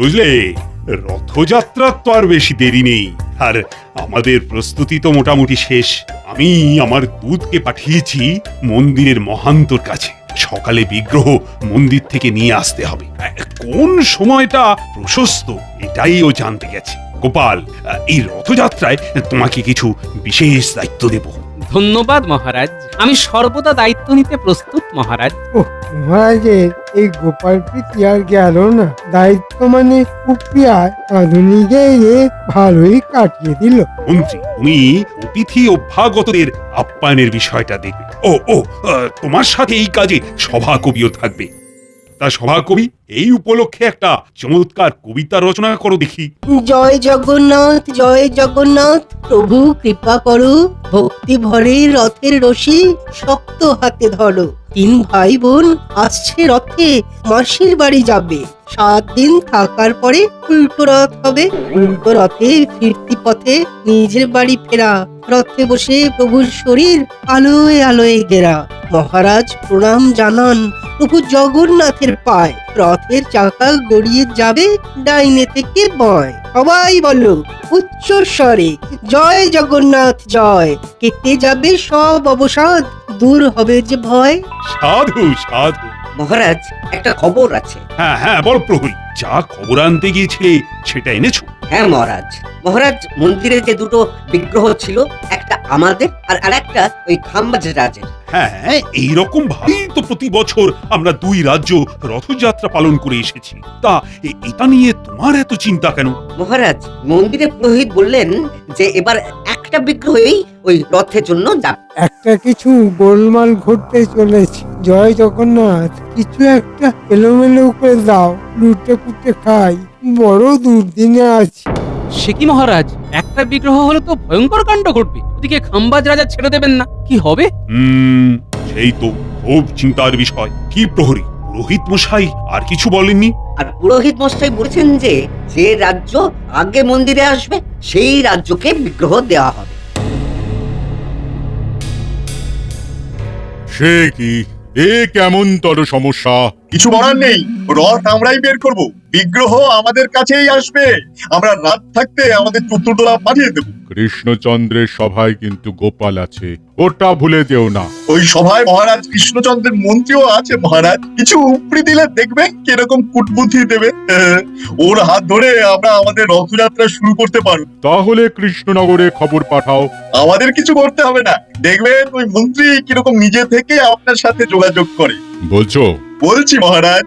বুঝলে, রথযাত্রার তো আর বেশি দেরি নেই, আর আমাদের প্রস্তুতি তো মোটামুটি শেষ। আমি আমার দূতকে পাঠিয়েছি মন্দিরের মহান্তর কাছে। সকালে বিগ্রহ মন্দির থেকে নিয়ে আসতে হবে। কোন সময়টা প্রশস্ত এটাই ও জানতে গেছে। গোপাল, এই রথযাত্রায় তোমাকে কিছু বিশেষ দায়িত্ব দেব। ধন্যবাদ মহারাজ, আমি সর্বদা দায়িত্ব নিতে প্রস্তুত মহারাজ। ওহ, মহারাজের এই গোপাল প্রীতি আর গেল না। দায়িত্ব মানে কুপিয়ায় আধুনিকে ভালোই কাটিয়ে দিল। মন্ত্রী, তুমি অতিথি অভ্যাগতদের আপ্যায়নের বিষয়টা দেখবে। তোমার সাথে এই কাজে সভাকবিও থাকবে। তা সভাকবি, এই উপলক্ষে একটা চমৎকার কবিতা রচনা করো দেখি। জয় জগন্নাথ, জয় জগন্নাথ, প্রভু কৃপা করো, ভক্তি ভরে রথের রশি শক্ত হাতে ধরো। 3 ভাই বোন আসছে রথে, মাসির বাড়ি যাবে। 7 দিন থাকার পরে উল্টো রথ হবে। উল্টো রথে ফিরতি পথে নিজের বাড়ি ফেরা। রথে বসে প্রভুর শরীর আলোয় আলোয় ঘেরা। মহারাজ প্রণাম জানান প্রভু জগন্নাথের পায়। রথের চাকা গড়িয়ে যাবে ডাইনে থেকে বাঁয়। সবাই বলো উচ্চ স্বরে, জয় জগন্নাথ জয়। কেটে যাবে সব অবসাদ, দূর হবে যে ভয়। সাধু সাধু। মহারাজ, একটা খবর আছে। হ্যাঁ, বল প্রহরী, যা খবর আনতে গিয়েছিলে সেটা এনেছো? হ্যাঁ মহারাজ, মহারাজ মন্দিরে যে দুটো বিগ্রহ ছিল, একটা আমাদের আর আরেকটা ওই খাম্বাজ রাজের। হ্যাঁ, এইরকম ভাবেই তো প্রতি বছর আমরা 2 রাজ্য রথযাত্রা পালন করে এসেছি। তা এটা নিয়ে তোমার এত চিন্তা কেন? মহারাজ, মন্দিরে পুরোহিত বললেন যে এবার একটা বিগ্রহই ওই রথের জন্য যাবে। একটা কিছু গোলমাল ঘটতে চলেছে। জয় জগন্নাথ, কিছু একটা এলোমেলো করে দাও, লুটে পুটে খাই, বড় দুর্দিনে আছি। সে কি মহারাজ, একটা বিগ্রহ হলে তো ভয়ঙ্কর কাণ্ড ঘটবে। ওদিকে খাম্বাজ রাজা ছেড়ে দেবেন না, কি হবে? সেই তো খুব চিন্তার বিষয়। কি প্রহরী, পুরোহিত মশাই আর কিছু বলেননি? আর পুরোহিত মশাই বলেছেন যে যে রাজ্য আগে মন্দিরে আসবে সেই রাজ্যকে বিগ্রহ দেওয়া হবে। সে কি, এ কেমন তর সমস্যা? কিছু বলার নেই, রথ আমরাই বের করব, বিগ্রহ আমাদের কাছেই আসবে। আমরা রাত থাকতে আমাদের চতুর্দোলা পাঠিয়ে দেব। কৃষ্ণচন্দ্রের সভায় কিন্তু গোপাল আছে, ওটা ভুলে যেও না। ওই সভায় মহারাজ কৃষ্ণচন্দ্রের মন্ত্রীও আছে। মহারাজ কিছু উপরি দিলে দেখবেন কিরকম কুটবুদ্ধি দেবে। ওর হাত ধরে আমরা আমাদের রথযাত্রা শুরু করতে পারব। তাহলে কৃষ্ণনগরে খবর পাঠাও। আমাদের কিছু করতে হবে না, দেখবেন ওই মন্ত্রী কিরকম নিজে থেকে আপনার সাথে যোগাযোগ করে। বলছো? বলছি মহারাজ।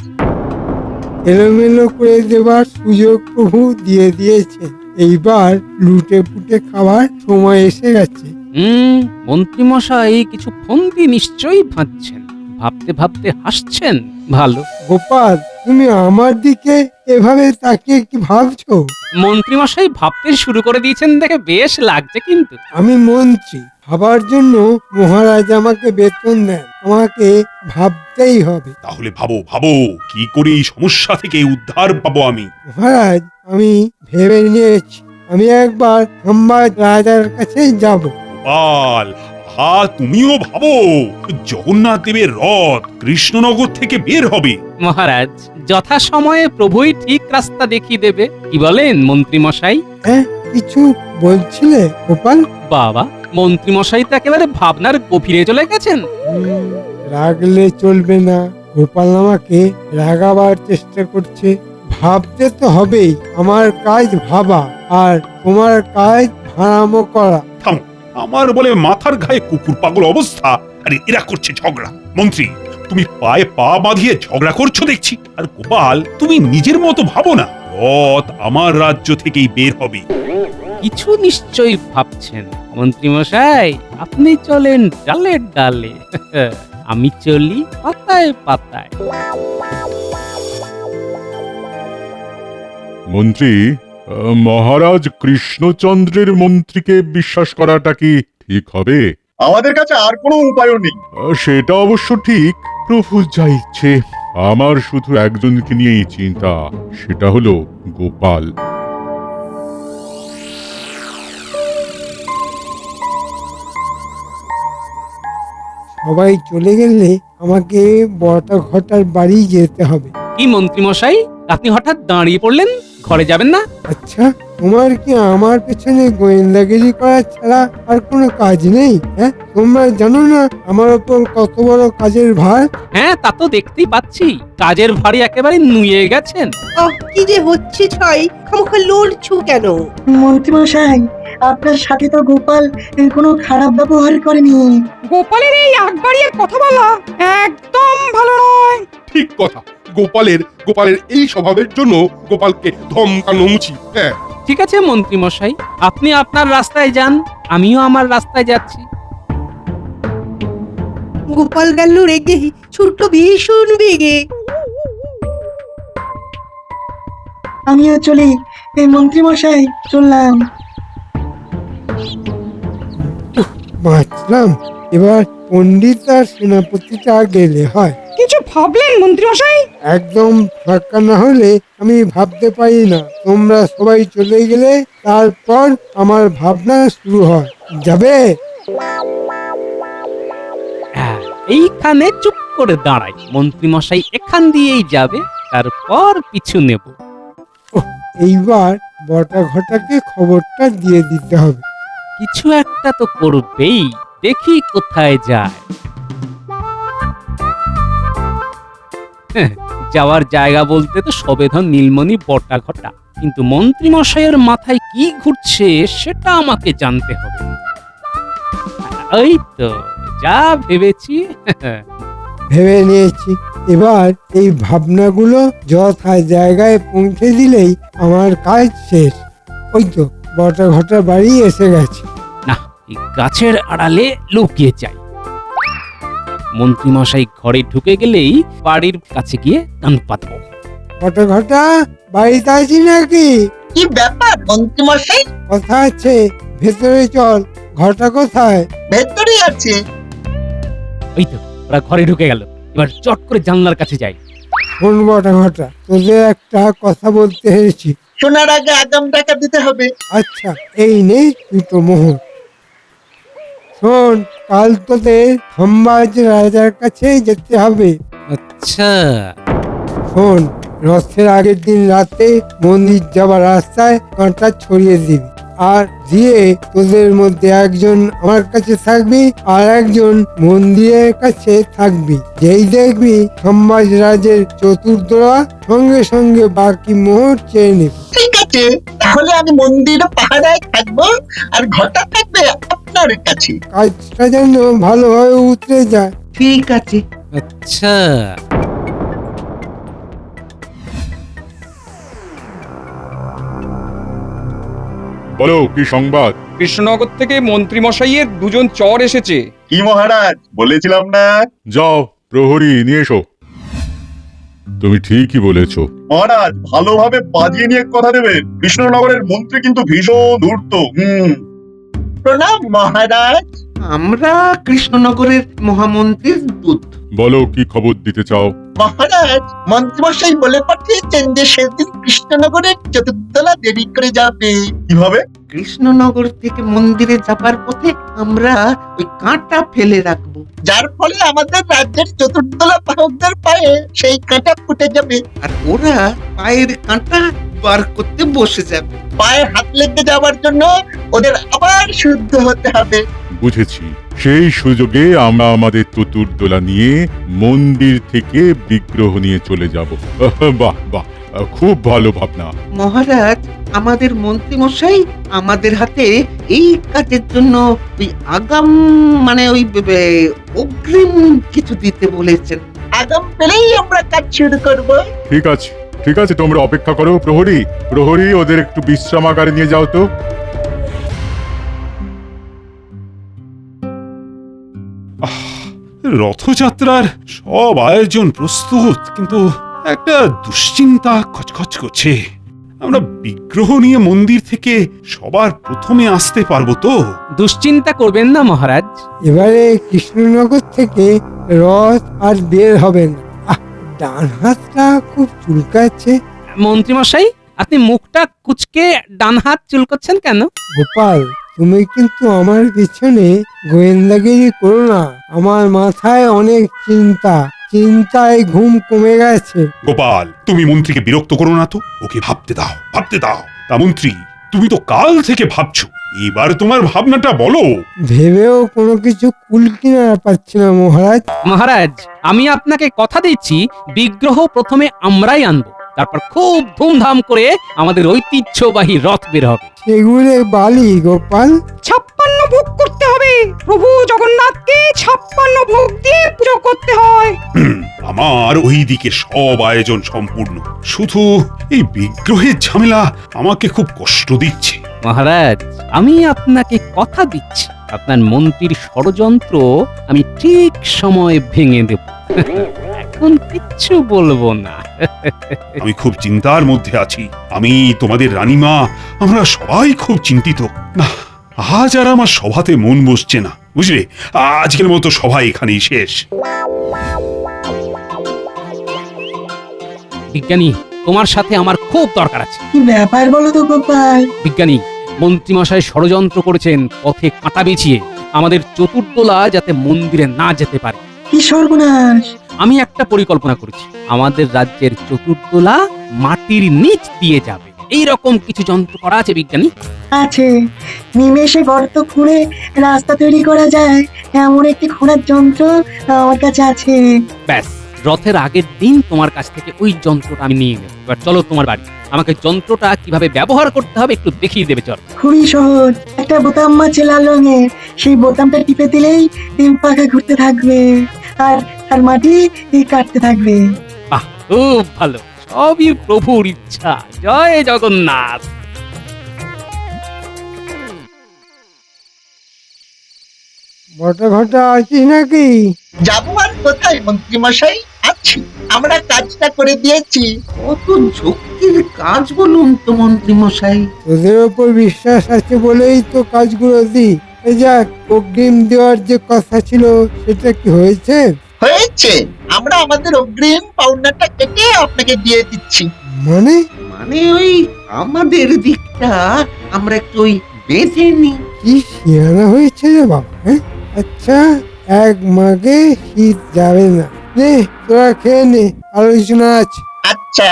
এলোমেলো করে দেবার সুযোগ প্রভু দিয়ে দিয়েছে। এইবার লুটে পুটে খাওয়ার সময় এসে গেছে। মন্ত্রী মশাই কিছু ফন্দি নিশ্চয়ই ভাবছেন, ভাবতে ভাবতে হাসছেন। ভালো। গোপাল, তুমি আমার দিকে এভাবে তাকিয়ে কি ভাবছো? মন্ত্রী মশাই ভাবতে শুরু করে দিয়েছেন দেখে বেশ লাগছে কিন্তু। আমি মন্ত্রী, ভাবার জন্য মহারাজ আমাকে বেতন দেন, আমাকে ভাবতেই হবে। তাহলে ভাবো কি করে এই সমস্যা থেকে উদ্ধার পাবো আমি। মহারাজ, আমি ভেবে নিয়েছি, আমি একবার খাম্বাজ রাজার কাছে যাব। গোপাল, তুমিও ভাবো। জগন্নাথ দেবের রথ কৃষ্ণনগর থেকে বের হবে। মহারাজ, যথাসময়ে প্রভুই ঠিক রাস্তা দেখিয়ে দেবে। কি বলেন মন্ত্রী মশাই? হ্যাঁ, কিছু বলছিলে গোপাল? বাবা, মন্ত্রী মশাই তো একেবারে ভাবনার গভীরে চলে গেছেন। রাগলে চলবে না। গোপাল আমাকে রাগাবার চেষ্টা করছে। ভাবতে তো হবেই, আমার কাজ ভাবা আর তোমার কাজ ভাড়ামো করা। থামো, আমার বলে মাথার ঘায়ে কুকুর পাগল অবস্থা, আরে এরা করছে ঝগড়া। মন্ত্রী, তুমি পায়ে পা বাঁধিয়ে ঝগড়া করছো দেখছি। আর গোপাল, তুমি নিজের মতো ভাবো না, রথ আমার রাজ্য থেকেই বের হবে। কিছু নিশ্চয়ই ভাবছেন মন্ত্রী মশাই। আপনি চলেন ডালে ডালে, আমি চলি পাতায় পাতায়। মন্ত্রী, মহারাজ কৃষ্ণচন্দ্রের মন্ত্রীকে বিশ্বাস করাটা কি ঠিক হবে? আমাদের কাছে আর কোনো উপায়ও নেই। সেটা অবশ্য ঠিক। প্রভু যা ইচ্ছে। আমার শুধু একজনকে নিয়েই চিন্তা, সেটা হলো গোপাল। সবাই চলে গেলে আমাকে বড়টা ঘটার বাড়ি যেতে হবে। কি মন্ত্রী মশাই, আপনি হঠাৎ দাঁড়িয়ে পড়লেন, ঘরে যাবেন না? আচ্ছা, তোমার কি আমার পেছনে গোয়েন্দাগিরি করা ছাড়া আর কোনো কাজ নেই? হ্যাঁ, তোমরা জানো না আমার ওপর কত বড় কাজের ভার? হ্যাঁ, তা তো দেখতেই পাচ্ছি, কাজের ভারী একেবারে নুয়ে গেছেন। কি যে হচ্ছে ছয়, খামোখা লড়ছু কেন? মন্ত্রীমশাই, আপনার সাথে তো গোপাল কোনো খারাপ ব্যবহার করেনি। গোপালের এই আগবাড়িয়ে কথা বলা একদম ভালো নয়। ঠিক কথা। গোপালের এই স্বভাবের জন্য গোপালকে ধমকানো উচিত। হ্যাঁ, ঠিক আছে মন্ত্রী মশাই, আপনি আপনার রাস্তায় যান, আমিও আমার রাস্তায় যাচ্ছি। গোপাল গেল রেগে, ছুটলো ভীষণ বেগে। আমিও চলি, মন্ত্রীমশাই, চললাম। বাঁচলাম। এবার পণ্ডিত আর সেনাপতিটা গেলে হয়। কিছু ভাবলেন মন্ত্রীমশাই? একদম ফাঁকা না হলে আমি ভাবতে পারি না। তোমরা সবাই চলে গেলে তারপর আমার ভাবনা শুরু হয়। যাবে? হ্যাঁ, এইখানে চুপ করে দাঁড়াই, মন্ত্রী মশাই এখান দিয়েই যাবে, তারপর পিছু নেব। এইবার বটা ঘটাকে খবরটা দিয়ে দিতে হবে। কিছু একটা তো করবেই, দেখি কোথায় যায়। যাওয়ার জায়গা বলতে তো সবেধন নীলমণি বটা ঘটা, কিন্তু মন্ত্রী মশাইয়ের মাথায় কি ঘুরছে সেটা আমাকে জানতে হবে। ওই তো যা ভেবেছি। ভেবে নিয়েছি। এবার এই ভাবনাগুলো যথা জায়গায় পৌঁছে দিলেই আমার কাজ শেষ। ওই তো বটা ঘটা বাড়ি এসে গেছে। না, এই গাছের আড়ালে লুকিয়ে যাই। মন্ত্রী মশাই ঘরে ঢুকে গেলেই বাড়ির কাছে গিয়ে কান পাতবো। বটা ঘটা বাড়িতে আছি নাকি? কি ব্যাপার মন্ত্রীমশাই? কথা আছে, ভেতরে চল। ঘটা কোথায়? ভেতরে আছে। ওই তো ওরা ঘরে ঢুকে গেল, এবার চট করে জানলার কাছে যাই। শোন বটা ঘটা, তোদের একটা কথা বলতে এসেছি। শোনার আগে আগাম টাকা দিতে হবে। আচ্ছা, এই নে দুটো মোহর। শোন, কাল তোদের খাম্বাজ রাজার কাছে যেতে হবে। আচ্ছা, শোন, রথের আগের দিন রাতে মন্দির যাবার রাস্তায় কাঁটা ছড়িয়ে দিবি, আর দিয়ে তোদের মধ্যে একজন আমার কাছে থাকবি আর একজন মন্দিরের কাছে থাকবি। যেই দেখবি খাম্বাজ রাজের চতুর্দোয়া, সঙ্গে সঙ্গে বাকি মোহর চেয়ে নিবি। ঠিক আছে, তাহলে আমি মন্দিরে পাহারায় থাকবো আর ঘটা থাকবে আপনার কাছে। কাজটা যেন ভালোভাবে উতরে যায়। ঠিক আছে। আচ্ছা। বলো কি সংবাদ? কৃষ্ণনগর থেকে মন্ত্রী মশাইয়ের দুজন চর এসেছে। কি মহারাজ, বলেছিলাম না? যাও, প্রহরী নিয়ে এসো। তুমি ঠিকই বলেছো। মহারাজ, ভালোভাবে বাজিয়ে নিয়ে কথা দেবেন। কৃষ্ণনগরের মন্ত্রী কিন্তু ভীষণ ধূর্ত। প্রণাম মহারাজ। আমরা কৃষ্ণনগরের মহামন্ত্রীর দূত। বলো কি খবর দিতে চাও? মহারাজ, মন্ত্রীমশাই বলে পাঠিয়েছেন যে সেদিন কৃষ্ণনগরের চতুর্দলা দেরি করে যাবে। কিভাবে? কৃষ্ণনগর থেকে মন্দিরে যাবার পথে আমরা ওই কাঁটা ফেলে রাখবো, যার ফলে আমাদের রাজ্যের চতুর্দলা বাহকদের পায়ে সেই কাঁটা ফুটে যাবে আর ওরা পায়ের কাঁটা বার করতে বসে যাবে। পায়ে হাত লেগে যাওয়ার জন্য ওদের আবার শুদ্ধ হতে হবে। বুঝেছি। সেই সুযোগে আমরা আমাদের চতুর্দোলা নিয়ে মন্দির থেকে বিগ্রহ নিয়ে চলে যাব। বাহ বাহ, খুব ভালো ভাবনা। মহারাজ, আমাদের মন্ত্রী মশাই আমাদের হাতে এই কাজের জন্য ওই আগাম ওই অগ্রিম কিছু দিতে বলেছেন। আগাম পেলেই আমরা কাজ শুরু করব। ঠিক আছে, ঠিক আছে, তোমরা অপেক্ষা করো। প্রহরী ওদের একটু বিশ্রামাগারে নিয়ে যাও তো। রথযাত্রার সব আয়োজন প্রস্তুত, কিন্তু একটা দুশ্চিন্তা খচখচ করছে। আমরা বিগ্রহ নিয়ে মন্দির থেকে সবার প্রথমে আসতে পারবো তো? দুশ্চিন্তা করবেন না মহারাজ। এবারে কৃষ্ণনগর থেকে রথ আর বের হবে না। ডান হাতটা খুব চুলকাচ্ছে। মন্ত্রী মশাই, আপনি মুখটা কুচকে ডান হাত চুলকোচ্ছেন কেন? গোপাল, তুমি কিন্তু আমার পিছনে গোয়েন্দাগিরি করো না। আমার মাথায় অনেক চিন্তা, চিন্তায় ঘুম কমে গেছে। গোপাল, তুমি মন্ত্রীকে বিরক্ত করো না তো, ওকে ভাবতে দাও, ভাবতে দাও। তা মন্ত্রী, তুমি তো কাল থেকে ভাবছো, এবার তোমার ভাবনাটা বলো। ভেবেও কোনো কিছু কুল কিনারা পাচ্ছি না মহারাজ। মহারাজ, আমি আপনাকে কথা দিচ্ছি, বিগ্রহ প্রথমে আমরাই আনবো, তারপর খুব ধুমধাম করে আমাদের ঐতিহ্যবাহী রথ বের হবে। সেগুলো বালি গোপাল। 56 ভোগ করতে হবে। প্রভু জগন্নাথকে 56 ভোগ দিয়ে পুজো করতে হয়। আমার ওই দিকে সব আয়োজন সম্পূর্ণ, শুধু এই বিগ্রহের ঝামেলা আমাকে খুব কষ্ট দিচ্ছে। মহারাজ, আমি আপনাকে কথা দিচ্ছি, আপনার মন্ত্রীর ষড়যন্ত্র আমি ঠিক সময় ভেঙে দেব। এখন কিচ্ছু বলবো না। আমি খুব চিন্তার মধ্যে আছি, আমি, তোমাদের রানীমা, আমরা সবাই খুব চিন্তিত। না, আজ আর আমার সভাতে মন বসছে না, বুঝলে। আজকের মতো সভা এখানেই শেষ। বিজ্ঞানী, তোমার সাথে আমার খুব দরকার আছে। কি ব্যাপার বলো তো গোপাল? বিজ্ঞানী, মন্ত্রীমশাই ষড়যন্ত্র করেছেন পথে কাঁটা বিছিয়ে আমাদের চতুর্দোলা যাতে মন্দিরে না যেতে পারে। কি সর্বনাশ! আমি একটা পরিকল্পনা করেছি, আমাদের রাজ্যের চতুর্দোলা মাটির নিচ দিয়ে যাবে, এই রকম কিছু যন্ত্র করা আছে বিজ্ঞানী। আছে, নিমেষে গর্ত খুঁড়ে রাস্তা তৈরি করা যায় এমন একটি খোঁড়ার যন্ত্র আমার কাছে আছে। ব্যাস, রথের আগের দিন তোমার কাছ থেকে ওই যন্ত্রটা আমি নিয়ে নেব। এবার চলো তোমার বাড়ি, আমাকে যন্ত্রটা কিভাবে ব্যবহার করতে হবে একটু দেখিয়ে দেবে। চল। খুবই সহজ, একটা বোতাম আছে লাল রঙের, সেই বোতামটা টিপে দিলেই পাখা ঘুরতে থাকবে আর আর মাটি কাটতে থাকবে। বাহ, খুব ভালো, সবই প্রভুর ইচ্ছা। জয় জগন্নাথ। বটা ঘটা আছিস নাকি? যাবো আর কোথায় মন্ত্রী মশাই, আছি। আমরা কাজটা করে দিয়েছি। কত ঝক্কির কাজ বলুন তো মন্ত্রী মশাই। তোদের ওপর বিশ্বাস আছে বলেই তো কাজগুলো দিই। এই যাক, অগ্রিম দেওয়ার যে কথা ছিল সেটা কি হয়েছে? হয়েছে, আমরা আমাদের অগ্রিম পাওনাটা কেটে আপনাকে দিয়ে দিচ্ছি। মানে মানে ওই আমাদের দিকটা আমরা একটু ওই বেঁধে নি। কি শিয়ানা হয়েছে রে বাবা, হ্যাঁ? আচ্ছা, এক মাগে শীত যাবে না। নে তোরা খেয়ে নে, আলোচনা আছে। আচ্ছা।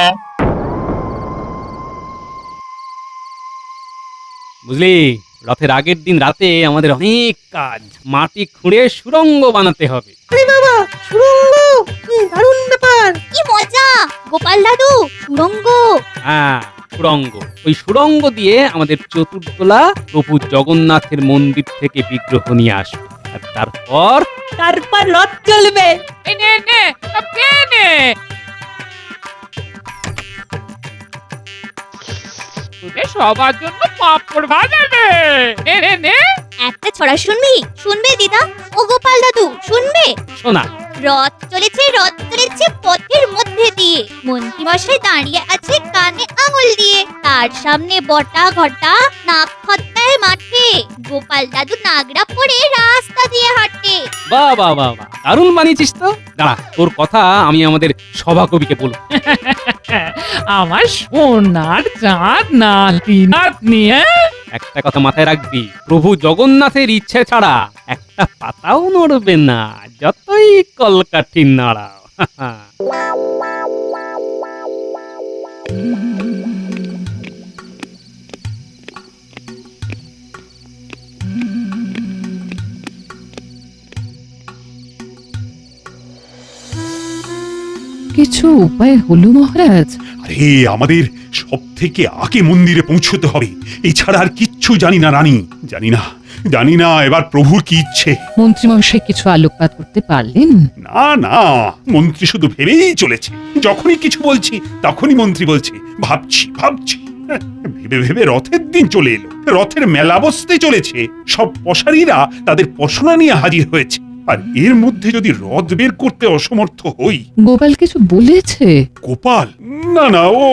বুঝলি, রথের আগের দিন রাতে আমাদের অনেক কাজ, মাটি খুঁড়ে সুড়ঙ্গ বানাতে হবে। আরে বাবা, সুড়ঙ্গ! কি দারুণ ব্যাপার! কি মজা! গোপাল দাদু, সুড়ঙ্গ! হ্যাঁ, সুড়ঙ্গ। ওই সুড়ঙ্গ দিয়ে আমাদের চতুর্দোলা প্রভু জগন্নাথের মন্দির থেকে বিগ্রহ নিয়ে আসবে, আর তারপর রথ চলবে। সবার জন্য পাপড় ভাজা নে। নে নে। একটা ছড়া শুনবি? শুনবে দিদা? ও গোপাল দাদু, শুনবে? শোনা। রথ চলেছে পথের মধ্যে দিয়ে, মন্ত্রীমশাই দাঁড়িয়ে আছে কানে আঙুল দিয়ে, তার সামনে বটা ঘটা নাক খত্তায় মাঠে, গোপাল দাদু নাগরা পরে রাস্তা দিয়ে হাঁটে। বাহ বাহ বাহ বাহ, দারুণ বানিয়েছিস তো। দাঁড়া, তোর কথা আমি আমাদের সভাকবিকে বলবো। আমার সোনার চাঁদ নাতি নাতনি। একটা কথা মাথায় রাখবি, প্রভু জগন্নাথের ইচ্ছে ছাড়া একটা পাতাও নড়বে না, যতই কলকাঠি নাড়াও। কিছু উপায় হলো মহারাজ? আরে, আমাদের সব থেকে আগে মন্দিরে পৌঁছতে হবে, এছাড়া আর কিচ্ছু জানি না রানী। জানি না এবার প্রভুর কি ইচ্ছে। মন্ত্রীমশাই কিছু আলোকপাত করতে পারলেন? না, মন্ত্রী শুধু ভেবেই চলেছে। যখনই কিছু বলছি তখনই মন্ত্রী বলছে ভাবছি। হ্যাঁ, ভেবে ভেবে রথের দিন চলে এলো, রথের মেলা বসতে চলেছে, সব পশারীরা তাদের পশরা নিয়ে হাজির হয়েছে, আর এর মধ্যে যদি রথ বের করতে অসমর্থ হই। গোপাল কিছু বলেছে? গোপাল? না, ও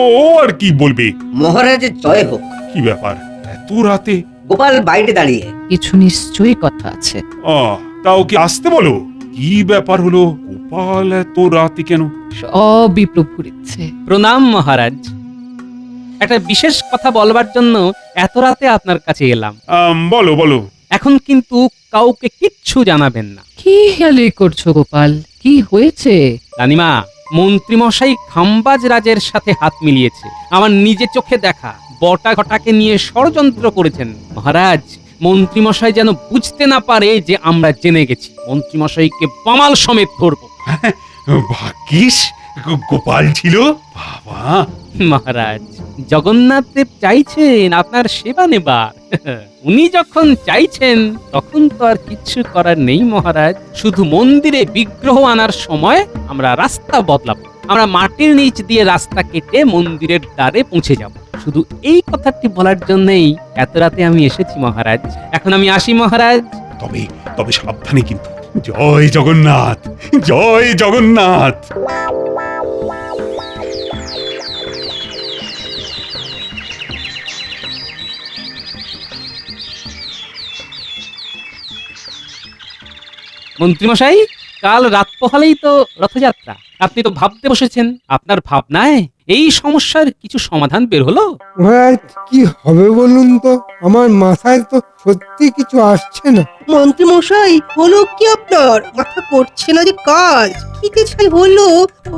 আর কি বলবে। মহারাজের জয় হোক। কি ব্যাপার এত রাতে? গোপাল বাইরে দাঁড়িয়ে। কিছু নিশ্চয়ই কথা আছে। তাও কি আসতে বলো। কি ব্যাপার হলো, গোপাল এত রাতে কেন? সবই প্রভুর ইচ্ছে। প্রণাম মহারাজ, একটা বিশেষ কথা বলবার জন্য এত রাতে আপনার কাছে এলাম। বলো। এখন কিন্তু কাউকে কিচ্ছু জানাবেন না। কি হেয়ালি করছো গোপাল? কি হয়েছে? রানীমা, মন্ত্রীমশাই খাম্বাজ রাজের সাথে হাত মিলিয়েছে। আমার নিজে চোখে দেখা বটা ঘটাকে নিয়ে ষড়যন্ত্র করেছেন। মহারাজ, মন্ত্রীমশাই যেন বুঝতে না পারে যে আমরা জেনে গেছি। মন্ত্রীমশাইকে বামাল সমেত ধরবো। ভাগ্যিস গোপাল ছিল। বাবা, মহারাজ, জগন্নাথ দেব চাইছেন আপনার সেবা নেবার। উনি যখন চাইছেন তখন তো আর কিচ্ছু করার নেই মহারাজ। শুধু মন্দিরে বিগ্রহ আনার সময় আমরা রাস্তা বদলাবো। আমরা মাটির নিচ দিয়ে রাস্তা কেটে মন্দিরের দ্বারে পৌঁছে যাব। শুধু এই কথাটি বলার জন্যই এত রাতে আমি এসেছি মহারাজ। এখন আমি আসি মহারাজ। তবে তবে সাবধানে কিন্তু। জয় জগন্নাথ, জয় জগন্নাথ। মন্ত্রীমশাই, কাল রাত পোহালেই তো রথযাত্রা। আপনি তো ভাবতে বসেছেন। আপনার ভাবনায় এই সমস্যার কিছু সমাধান বের হলো? মহারাজ, কি হবে বলুন তো? আমার মাথায় তো সত্যি কিছু আসছে না। মন্ত্রী মশাই, হলো কি আপনার? মাথা করছে না যে কাজ। খিদে ছাই হলো,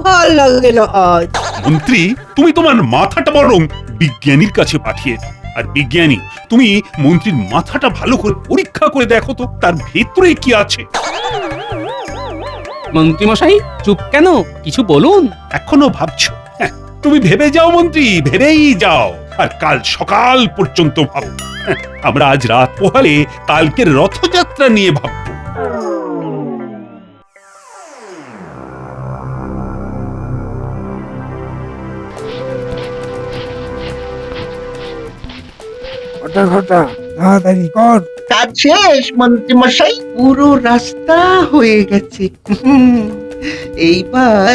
ভাল লাগে না আজ। মন্ত্রী, তুমি তোমার মাথাটা বরং বিজ্ঞানীর কাছে পাঠিয়ে দাও। আর বিজ্ঞানী, তুমি মন্ত্রীর মাথাটা ভালো করে পরীক্ষা করে দেখো তো তার ভেতরে কি আছে। মন্ত্রীমশাই, চুপ কেন? কিছু বলুন। এখনো ভাবছো? হ্যাঁ, তুমি ভেবে যাও মন্ত্রী, ভেবেই যাও। আর কাল সকাল পর্যন্ত ভাবো। হ্যাঁ, আমরা আজ রাত পোহালে কালকের রথযাত্রা নিয়ে ভাববো। ঘটা ঘটা, তাড়াতাড়ি কর। কাজ শেষ মন্ত্রী মশাই, পুরো রাস্তা হয়ে গেছে। এইবার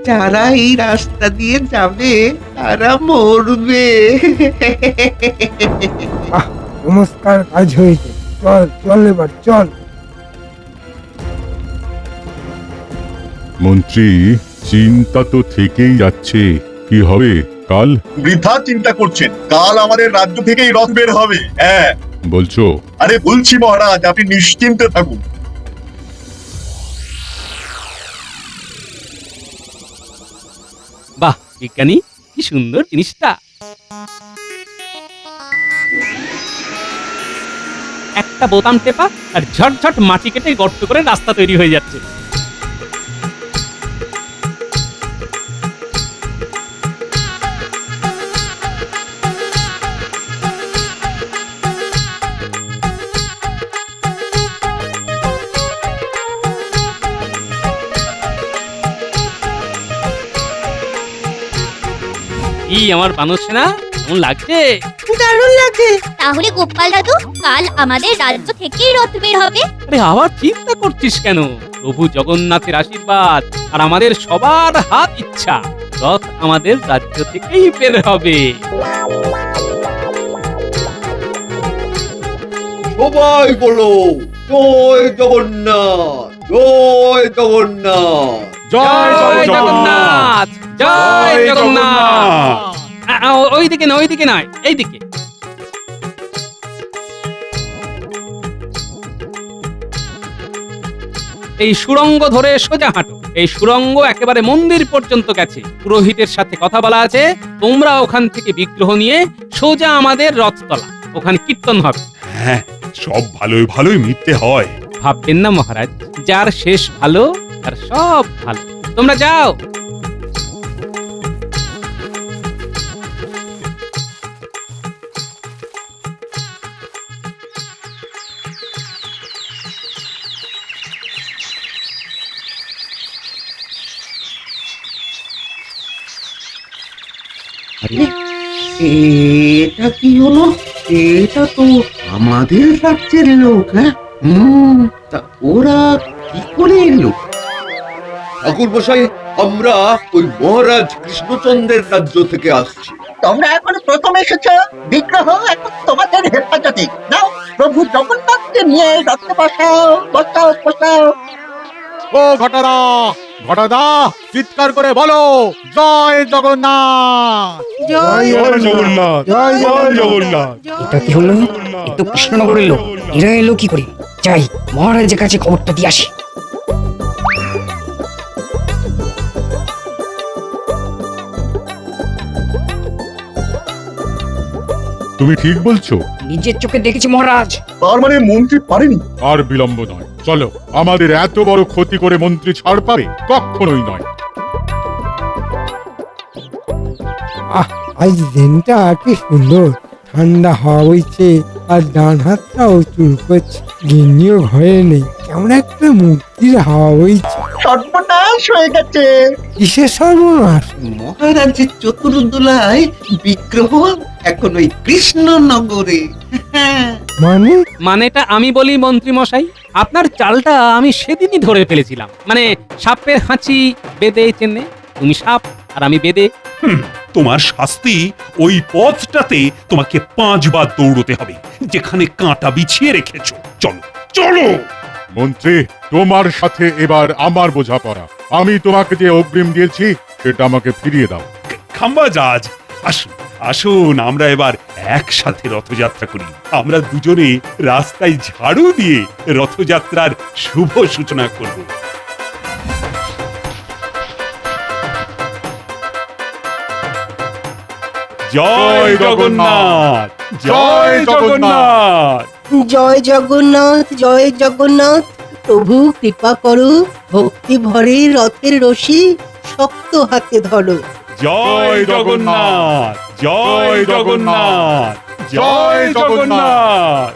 যারা এই রাস্তা দিয়ে যাবে তারা মরবে। নমস্কার, কাজ হয়েছে। চল চল, এবার চল। মন্ত্রী, চিন্তা তো থেকেই যাচ্ছে। কি হবে কাল? বৃথা চিন্তা করছেন, কাল আমাদের রাজ্য থেকেই রথ বের হবে। হ্যাঁ বলছো? আরে বলছি মহারাজ, আপনি নিশ্চিন্তে থাকুন। বাহ বিজ্ঞানী, কি সুন্দর জিনিসটা। একটা বোতাম টেপা আর ঝটঝট মাটি কেটে গর্ত করে রাস্তা তৈরি হয়ে যাচ্ছে। কি আমার বানর সেনা, কেমন লাগছে? দারুণ লাগছে। তাহলে গোপাল দাদু, কাল আমাদের রাজ্য থেকেই রথ বের হবে। আরে আবার চিন্তা করছিস কেন? প্রভু জগন্নাথের আশীর্বাদ আর আমাদের সবার হাত ইচ্ছা, রথ আমাদের রাজ্য থেকেই বের হবে। সবাই বলো জয় জগন্নাথ, জয় জগন্নাথ। জয় জগন্নাথ, জয় জগন্নাথ। ওইদিকে না, ওইদিকে নয়, এইদিকে। এই সুড়ঙ্গ ধরে সোজা হাঁটো। এই সুড়ঙ্গ একেবারে মন্দির পর্যন্ত গেছে। পুরোহিতের সাথে কথা বলা আছে। তোমরা ওখান থেকে বিগ্রহ নিয়ে সোজা আমাদের রথতলা, ওখানে কীর্তন হবে। হ্যাঁ, সব ভালোই ভালোই মিটতে হয়। ভাববেন না মহারাজ, যার শেষ ভালো তার সব ভালো। তোমরা যাও। এটা কি হলো? এটা তো আমাদের রাজ্যের লোক। হ্যাঁ, তা ওরা কি করে এলো? ঠাকুর মশাই, আমরা ওই মহারাজ কৃষ্ণচন্দ্রের রাজ্য থেকে আসছি। তোমরা এখন প্রথম এসেছো, বিগ্রহ এখন তোমাদের হেফাজতে। নাও, প্রভু জগন্নাথকে নিয়ে রথে বসাও, বসাও বসাও। ও ঘটাদা, ঘটাদা, চিৎকার করে বলো জয় জগন্নাথ। জয় জগন্নাথ, জয় জয় জগন্নাথ। এটা কি হলো? এ তো কৃষ্ণনগরের লোক। এরা এলো কি করে? যাই, মহারাজের কাছে খবরটা দিয়ে আসি। তুমি ঠিক বলছো? নিজের চোখে দেখেছি মহারাজ। তার মানে মন্ত্রী পারেনি। আর বিলম্ব নয়, চলো। আমাদের এত বড় ক্ষতি করে মন্ত্রী ছাড় পাবে? কখনোই নয়। আজ দিনটা কি সুন্দর, ঠান্ডা হাওয়া বইছে আর ডান হাতটাও চুল করছে। গিন্নিও ঘরে নেই, কেমন একটা মুক্তির হাওয়া বইছে। সর্বনাশ হয়ে গেছে। কিসের সর্বনাশ? মহারাজের চতুর্দোলায় বিগ্রহ এখন ওই কৃষ্ণনগরে। মানে মানেটা আমি বলি মন্ত্রী মশাই, আপনার চালটা আমি সেদিনই ধরে ফেলেছিলাম। মানে সাপের হাঁচি বেদে চেনে, তুমি সাপ আর আমি বেদে। তোমার শাস্তি ওই পথটাতে তোমাকে 5 বার দৌড়তে হবে, যেখানে কাঁটা বিছিয়ে রেখেছো। চলো চলো। মন্ত্রী, তোমার সাথে এবার আমার বোঝাপড়া। আমি তোমাকে যে অগ্রিম দিয়েছি সেটা আমাকে ফিরিয়ে দাও। খাম্বাজাজ, আসুন আসুন, আমরা এবার একসাথে রথযাত্রা করি। আমরা দুজনে রাস্তায় ঝাড়ু দিয়ে রথযাত্রার শুভ সূচনা করব। জয় জগন্নাথ, জয় জগন্নাথ। জয় জগন্নাথ, জয় জগন্নাথ। প্রভু কৃপা করো, ভক্তি ভরে রথের রশি শক্ত হাতে ধরো। জয় জগন্নাথ, জয় জগন্নাথ, জয় জগন্নাথ।